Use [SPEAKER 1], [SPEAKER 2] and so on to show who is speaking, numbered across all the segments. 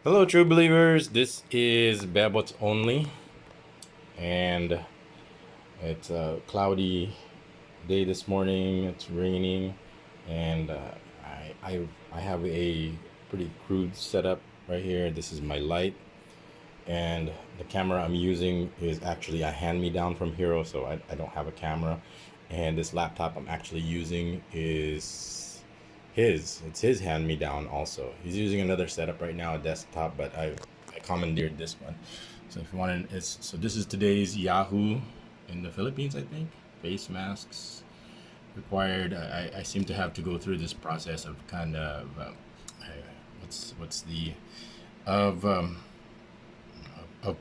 [SPEAKER 1] Hello, true believers. This is BebotsOnly, and it's a cloudy day this morning. It's raining, and I have a pretty crude setup right here. This is my light, and the camera I'm using is actually a hand-me-down from Hero, so I don't have a camera. And this laptop I'm actually using is it's his hand-me-down also. He's using another setup right now, a desktop, but I commandeered this one. So if you want to, so this is today's Yahoo in the Philippines, I think. Face masks required. I seem to have to go through this process of kind of what's the of of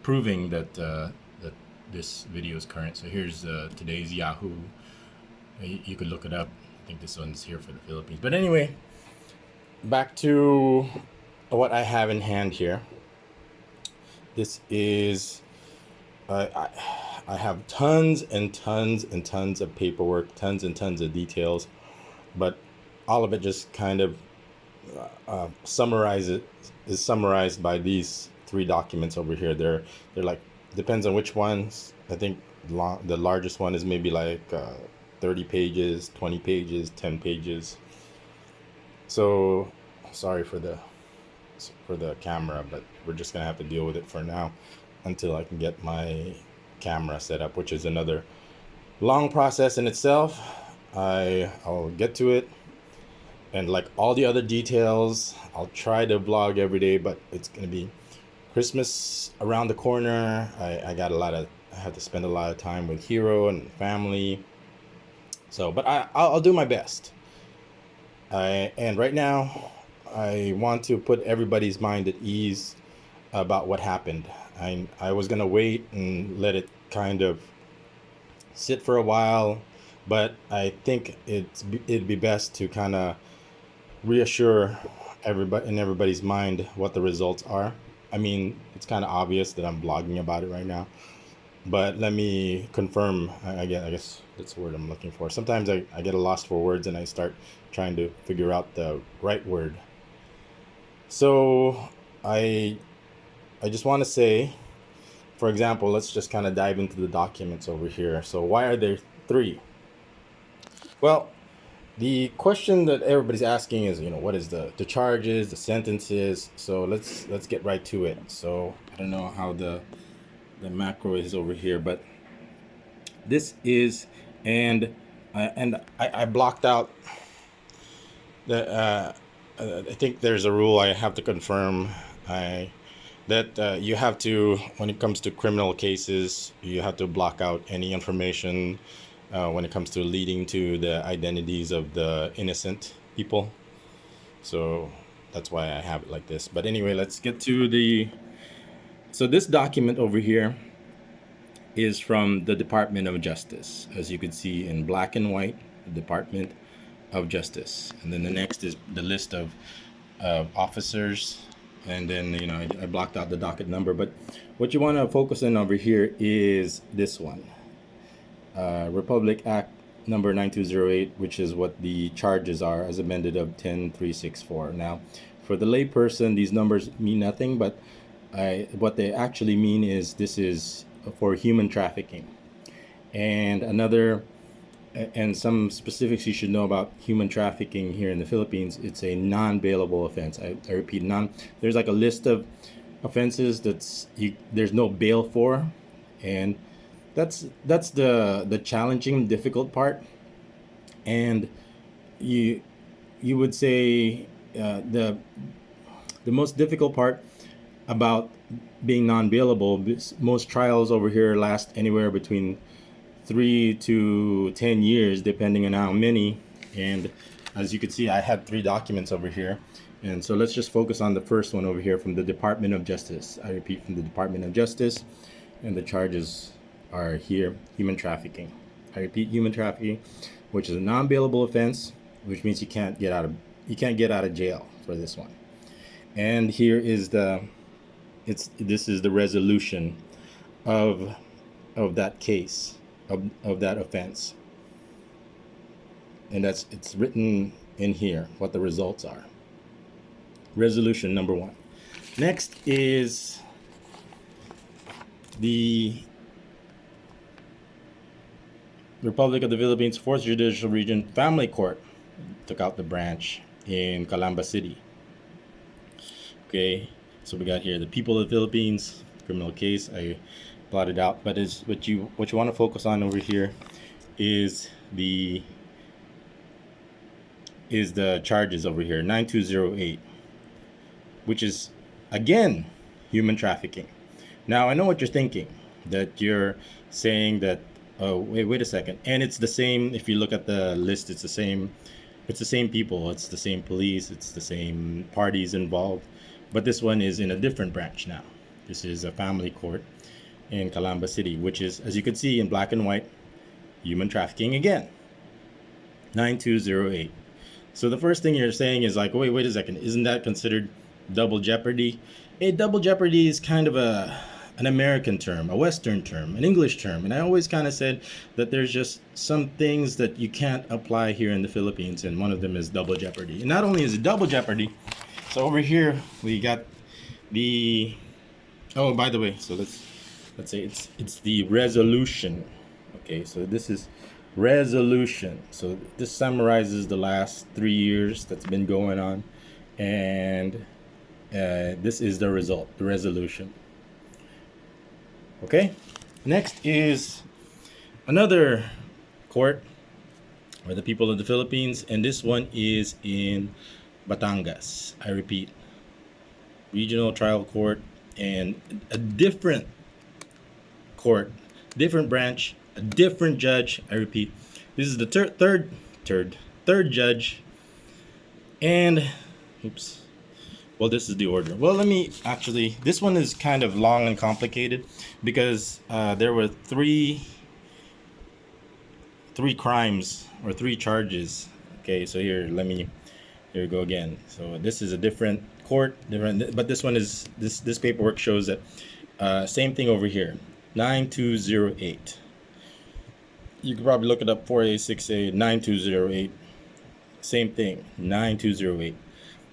[SPEAKER 1] proving that that this video is current. So here's today's Yahoo. You could look it up. I think this one's here for the Philippines. But anyway, back to what I have in hand here. This is I have tons and tons and tons of paperwork, tons and tons of details, but all of it just kind of is summarized by these three documents over here. They're like, depends on which ones. I think the largest one is maybe like 30 pages, 20 pages, 10 pages. So sorry for the camera, but we're just gonna have to deal with it for now until I can get my camera set up, which is another long process in itself. I'll get to it, and like all the other details, I'll try to vlog every day, but it's gonna be Christmas around the corner. I have to spend a lot of time with Hero and family. So, but I'll do my best. And right now, I want to put everybody's mind at ease about what happened. I was gonna wait and let it kind of sit for a while, but I think it'd be best to kind of reassure everybody's mind what the results are. I mean, it's kind of obvious that I'm blogging about it right now, but let me confirm. I guess that's the word I'm looking for. Sometimes I get lost for words and I start trying to figure out the right word. So I just want to say, for example, let's just kind of dive into the documents over here. So why are there three? Well, the question that everybody's asking is, what is the charges, the sentences? So let's get right to it. So I don't know how the macro is over here, but this is, and I blocked out the I think there's a rule I have to confirm. That you have to, when it comes to criminal cases, you have to block out any information when it comes to leading to the identities of the innocent people. So that's why I have it like this. But anyway, let's get to so this document over here is from the Department of Justice. As you can see in black and white, the Department of Justice. And then the next is the list of officers. And then, I blocked out the docket number. But what you want to focus on over here is this one. Republic Act number 9208, which is what the charges are as amended of 10364. Now, for the layperson, these numbers mean nothing, but what they actually mean is this is for human trafficking. And some specifics you should know about human trafficking here in the Philippines. It's a non-bailable offense. I repeat, there's like a list of offenses there's no bail for, and that's the challenging, difficult part. And you would say the most difficult part about being non-bailable, most trials over here last anywhere between 3 to 10 years, depending on how many. And as you can see, I had three documents over here. And so let's just focus on the first one over here from the Department of Justice. I repeat, from the Department of Justice. And the charges are here: human trafficking. I repeat, human trafficking, which is a non-bailable offense, which means you can't get out of jail for this one. And here is this is the resolution of that case, of that offense. And it's written in here what the results are. Resolution number 1. Next is the Republic of the Philippines 4th Judicial Region Family Court took out the branch in Calamba City. Okay, so we got here the People of the Philippines criminal case. I blotted out, but is what you want to focus on over here is the charges over here, 9208, which is again human trafficking. Now I know what you're thinking, that you're saying that, oh wait a second, and it's the same. If you look at the list, it's the same people, it's the same police, it's the same parties involved, but this one is in a different branch now. This is a family court in Calamba City, which is, as you can see in black and white, human trafficking again, 9208. So the first thing you're saying is like, wait a second, isn't that considered double jeopardy? Double jeopardy is kind of an American term, a Western term, an English term. And I always kind of said that there's just some things that you can't apply here in the Philippines, and one of them is double jeopardy. And not only is it double jeopardy, so over here we got the, oh, by the way, so let's say it's the resolution. Okay, so this is resolution. So this summarizes the last 3 years that's been going on, and this is the result, the resolution. Okay, next is another court for the People of the Philippines, and this one is in Batangas. I repeat, regional trial court, and a different court, different branch, a different judge. I repeat, this is the third judge, and oops. Well, this is the order. Well, let me actually, this one is kind of long and complicated because there were three crimes or 3 charges. Okay, so here we go again. So this is a different court, but this one is, this paperwork shows that same thing over here, 9208. You could probably look it up, 4A, 6A, 9208. Same thing, 9208.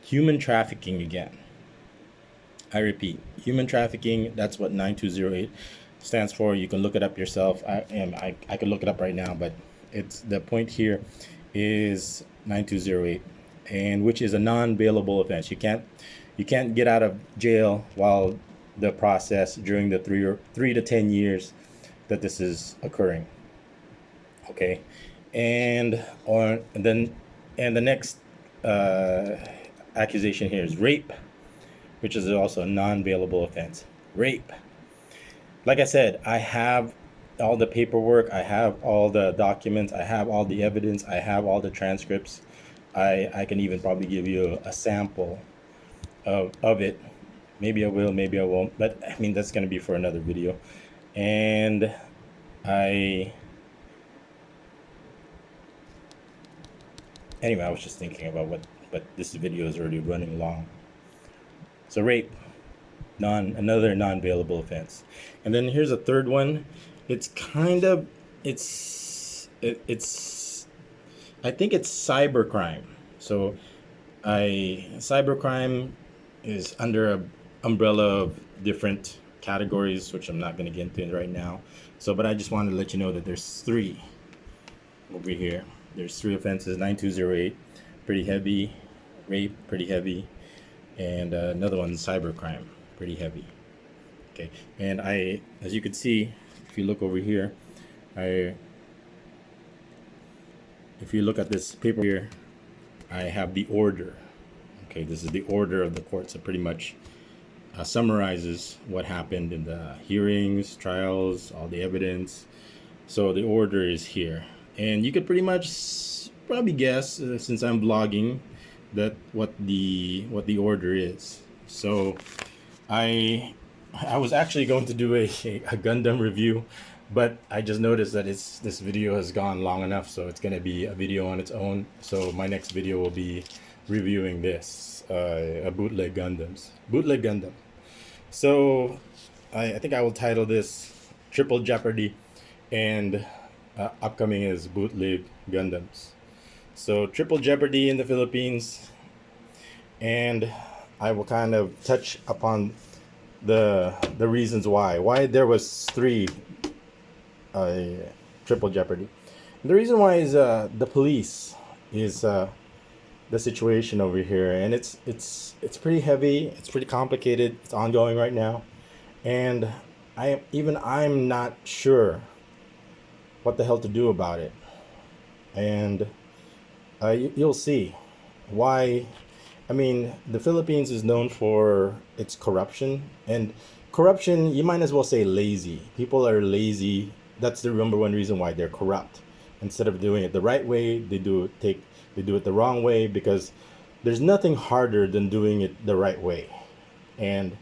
[SPEAKER 1] Human trafficking again. I repeat, human trafficking, that's what 9208 stands for. You can look it up yourself. I could look it up right now, but it's, the point here is 9208, and which is a non-bailable offense. You can't get out of jail while the process during the 3 to 10 years that this is occurring. Okay, and the next accusation here is rape, which is also a non-bailable offense. Rape. Like I said, I have all the paperwork, I have all the documents, I have all the evidence, I have all the transcripts. I can even probably give you a sample of it. Maybe I will, maybe I won't, but I mean, that's going to be for another video. And anyway, I was just thinking about but this video is already running long. So rape, another non-bailable offense. And then here's a third one. It's kind of, it's I think it's cybercrime. So cybercrime is under an umbrella of different categories, which I'm not going to get into right now. So, but I just wanted to let you know that there's 3 over here. There's 3 offenses, 9208, pretty heavy, rape, pretty heavy, and another one, cybercrime, pretty heavy. Okay, and as you can see, if you look over here, if you look at this paper here, I have the order. Okay, this is the order of the court, so pretty much summarizes what happened in the hearings, trials, all the evidence. So the order is here, and you could pretty much probably guess, since I'm vlogging, that what the order is. So I was actually going to do a Gundam review, but I just noticed that this video has gone long enough, so it's going to be a video on its own. So my next video will be reviewing this, a bootleg Gundam. So I think I will title this Triple Jeopardy, and upcoming is bootleg Gundams. So Triple Jeopardy in the Philippines, and I will kind of touch upon the reasons why there was three triple jeopardy. The reason why is the police is the situation over here, and it's pretty heavy. It's pretty complicated. It's ongoing right now, and I'm not sure what the hell to do about it. And you'll see why. I mean, the Philippines is known for its corruption, and corruption, you might as well say lazy. People are lazy. That's the number one reason why they're corrupt. Instead of doing it the right way, they do it the wrong way, because there's nothing harder than doing it the right way. And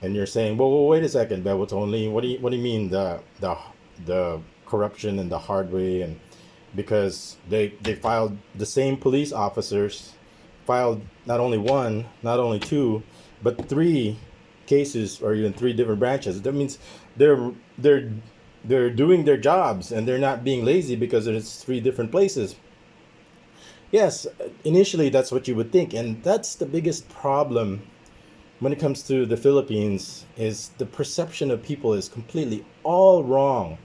[SPEAKER 1] you're saying, well, wait a second, BebotsOnly. What do you mean the corruption and the hard way? And because they filed, the same police officers filed not only one, not only two, but three cases, or even three different branches. That means they're they're they're doing their jobs, and they're not being lazy because it's three different places. Yes, initially that's what you would think, and that's the biggest problem when it comes to the Philippines, is the perception of people is completely all wrong.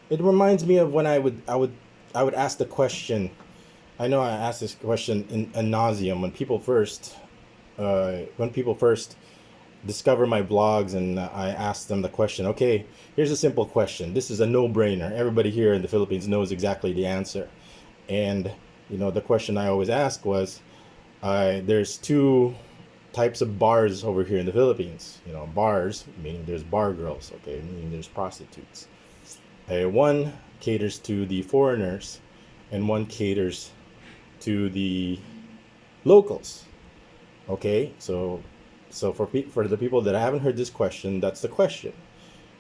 [SPEAKER 1] It reminds me of when I would ask the question. I know I asked this question in nauseum when people first discover my blogs, and I ask them the question. Okay, here's a simple question. This is a no-brainer. Everybody here in the Philippines knows exactly the answer. And the question I always ask was, there's two types of bars over here in the Philippines. Bars meaning there's bar girls, okay, meaning there's prostitutes. One caters to the foreigners, and one caters to the locals. Okay, so for the people that haven't heard this question, that's the question.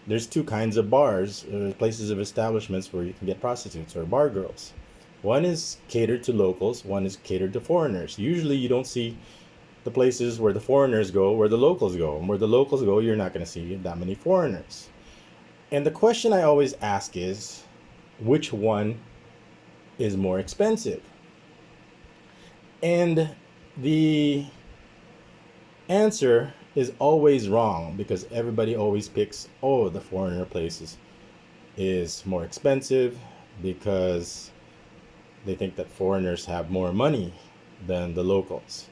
[SPEAKER 1] There's two kinds of bars, places of establishments where you can get prostitutes or bar girls. One is catered to locals, one is catered to foreigners. Usually you don't see the places where the foreigners go, where the locals go. And where the locals go, you're not going to see that many foreigners. And the question I always ask is, which one is more expensive? And the answer is always wrong, because everybody always picks, oh, the foreigner places is more expensive because they think that foreigners have more money than the locals.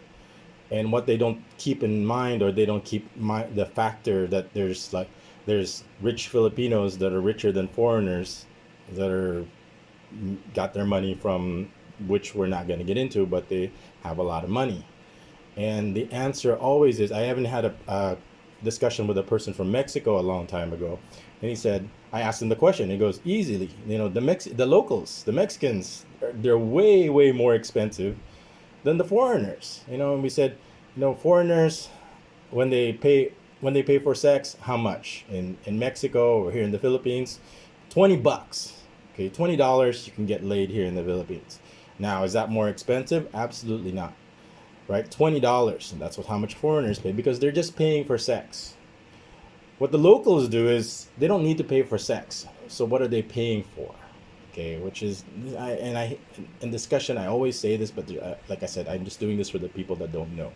[SPEAKER 1] And what they don't keep in mind, or they don't keep the factor that there's rich Filipinos that are richer than foreigners that are got their money from, which we're not going to get into, but they have a lot of money. And the answer always is, I haven't had a discussion with a person from Mexico a long time ago, and he said, I asked him the question, he goes, easily, the locals, the Mexicans, they're way more expensive than the foreigners. And we said, foreigners, when they pay for sex, how much? In Mexico or here in the Philippines, $20. Okay, $20 you can get laid here in the Philippines. Now, is that more expensive? Absolutely not. Right? $20, and that's how much foreigners pay, because they're just paying for sex. What the locals do is they don't need to pay for sex. So what are they paying for? Okay, which is, in discussion I always say this, but like I said, I'm just doing this for the people that don't know.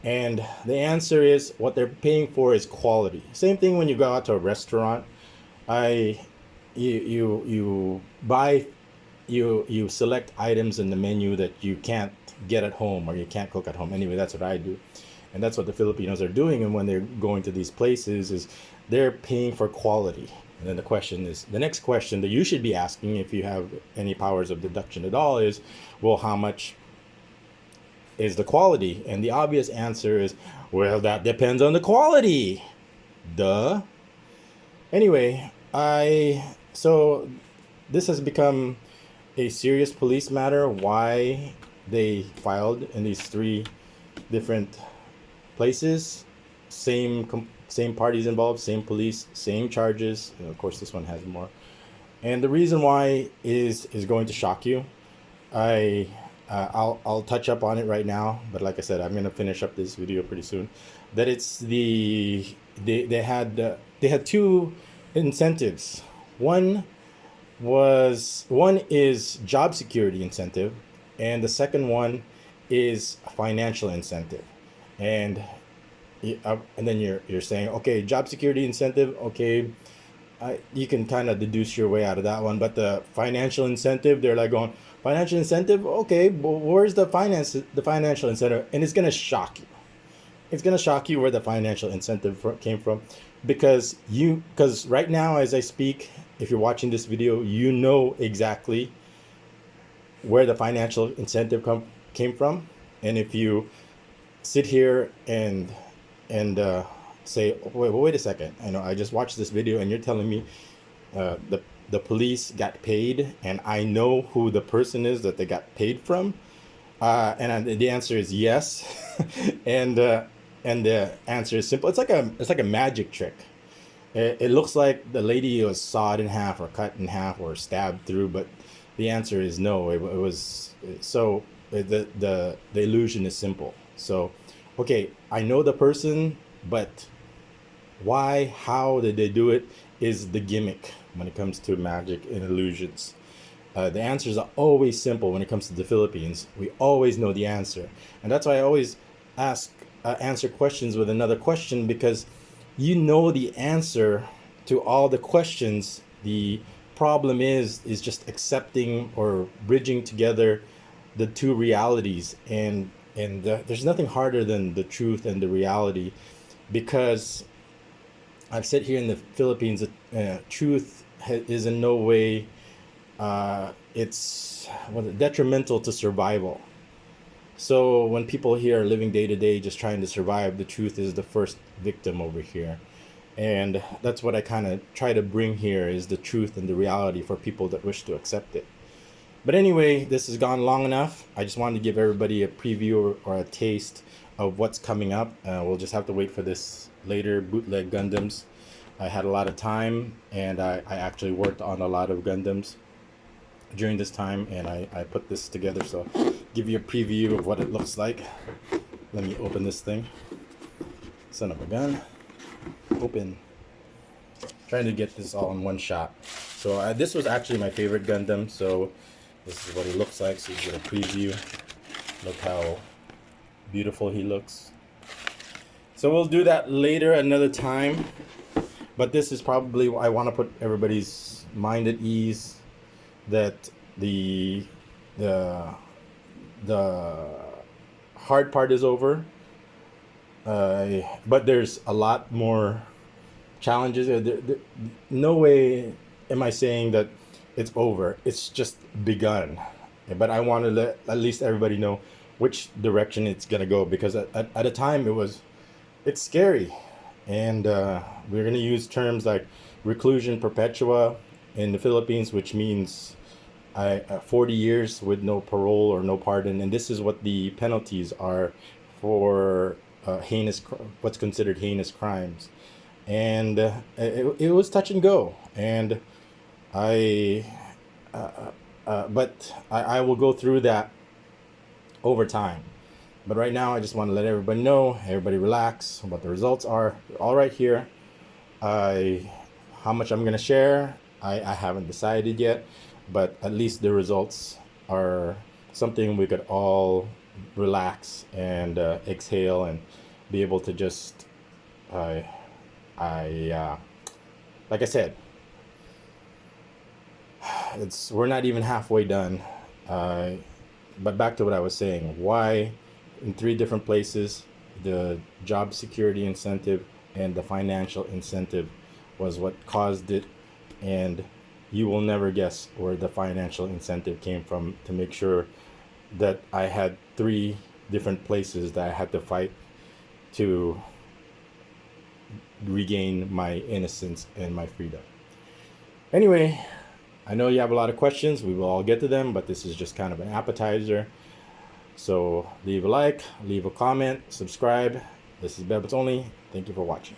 [SPEAKER 1] And the answer is, what they're paying for is quality. Same thing when you go out to a restaurant. You buy, you select items in the menu that you can't get at home, or you can't cook at home. Anyway, that's what I do, and that's what the Filipinos are doing. And when they're going to these places, is they're paying for quality. And then the next question that you should be asking, if you have any powers of deduction at all, is, well, how much is the quality? And the obvious answer is, well, that depends on the quality. Duh. Anyway, so this has become a serious police matter. Why they filed in these three different places, same parties involved, same police, same charges. Of course, this one has more. And the reason why is going to shock you. I'll touch up on it right now, but like I said, I'm gonna finish up this video pretty soon. That it's they had two incentives. One is job security incentive, and the second one is financial incentive. and and then you're saying, okay, job security incentive, okay, you can kind of deduce your way out of that one. But the financial incentive, they're like going, financial incentive, okay, but where's the financial incentive? And it's gonna shock you. It's gonna shock you where the financial incentive came from, because right now as I speak, if you're watching this video, you know exactly where the financial incentive came from. And if you sit here and say, wait a second, I know I just watched this video and you're telling me the police got paid, and I know who the person is that they got paid from, and the answer is yes. and the answer is simple. It's like a magic trick. It looks like the lady was sawed in half or cut in half or stabbed through, but the answer is no. It was so the illusion is simple. So, okay, I know the person, but why, how did they do it is the gimmick when it comes to magic and illusions. The answers are always simple when it comes to the Philippines. We always know the answer, and that's why I always answer questions with another question, because you know the answer to all the questions. The problem is just accepting or bridging together the two realities, and there's nothing harder than the truth and the reality, because I've said here in the Philippines that truth is in no way it's detrimental to survival. So when people here are living day to day just trying to survive, the truth is the first victim over here. And that's what I kind of try to bring here, is the truth and the reality for people that wish to accept it. But anyway, this has gone long enough. I just wanted to give everybody a preview or a taste of what's coming up. We'll just have to wait for this later bootleg Gundams. I had a lot of time, and I actually worked on a lot of Gundams during this time, and I put this together, so give you a preview of what it looks like. Let me open this thing. Son of a gun. Open. Trying to get this all in one shot. So this was actually my favorite Gundam, so this is what he looks like, so you get a preview. Look how beautiful he looks. So we'll do that later another time, but this is probably, I want to put everybody's mind at ease that the hard part is over, but there's a lot more challenges. No way am I saying that it's over. It's just begun. But I want to let at least everybody know which direction it's gonna go, because at a time it's scary, and we're gonna use terms like reclusion perpetua in the Philippines, which means 40 years with no parole or no pardon, and this is what the penalties are for what's considered heinous crimes. And it was touch and go, and but I will go through that over time. But right now, I just want to let everybody know, everybody relax, what the results are. They're all right here. How much I'm gonna share, I haven't decided yet, but at least the results are something we could all relax and exhale and be able to just like I said, we're not even halfway done. But back to what I was saying, why in 3 different places the job security incentive and the financial incentive was what caused it, and you will never guess where the financial incentive came from, to make sure that I had 3 different places that I had to fight to regain my innocence and my freedom. Anyway, I know you have a lot of questions. We will all get to them, but this is just kind of an appetizer. So leave a like, leave a comment, subscribe. This is BebotsOnly. Thank you for watching.